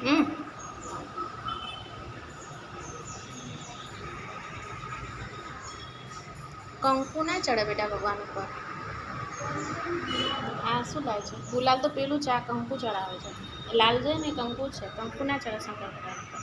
હમ કંકુ ના ચડે બેટા ભગવાન ઉપર. આ શું લાવે છે? ગુલાલ તો પેલું છે, આ કંકુ ચડાવે છે. લાલ છે ને કંકુ છે, કંકુ ના ચડે શંકર ભગવાન ઉપર.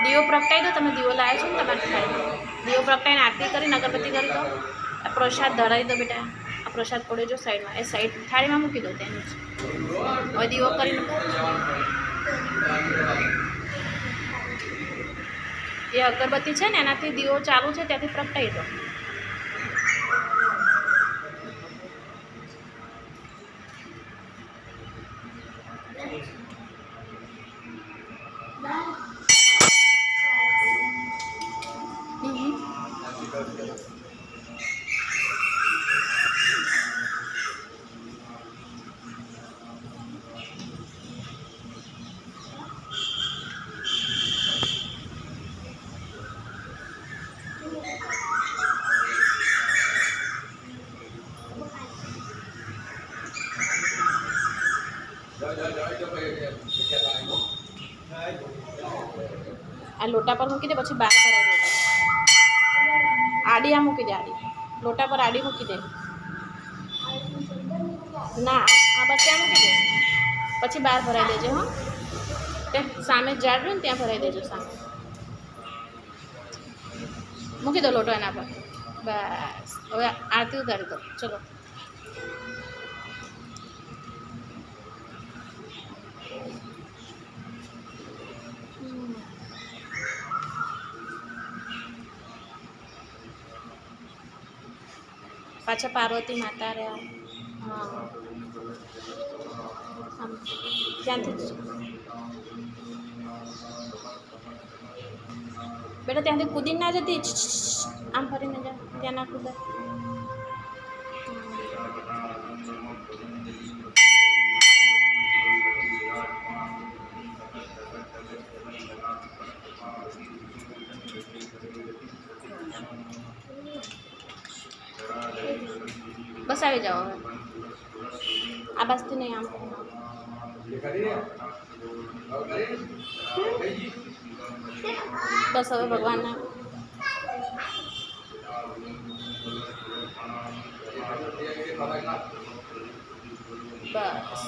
દીવો પ્રગટાઈ દો. તમે દીવો લાવ્યો છો ને તમારી થાળીમાં. દીવો પ્રગટાઈને આરતી કરીને અગરબત્તી કરી દો. આ પ્રસાદ ધરાવી દો બેટા. આ પ્રસાદ પડ્યો જો સાઈડમાં, એ સાઈડ થાળીમાં મૂકી દો તેનું જ. હવે દીવો કરીને એ અગરબત્તી છે ને એનાથી દીવો ચાલુ છે ત્યાંથી પ્રગટાઈ દો. આ લોટા પર મૂકી દે, પછી બહાર ભરાઈ દે. આડી આ મૂકી દે, આડી લોટા પર આડી મૂકી દે. ના, આ બસ ત્યાં મૂકી દે, પછી બહાર ભરાઈ દેજો. હા, ત્યાં સામે ઝાડ રહ્યું ને ત્યાં ભરાઈ દેજો. સામે મૂકી દો લોટો એના પર. બસ, હવે આરતી ઉતારી દો. ચલો. પાછા પાર્વતી માતા રહ્યા. હા, ત્યાંથી જ બેટા, ત્યાંથી કૂદીને ના જતી. આમ ફરીને જા, ત્યાં ના કૂદાય. બસ આવી જાઓ હવે. આ બાજુથી નહીં, આમ બસ. હવે ભગવાનના બસ.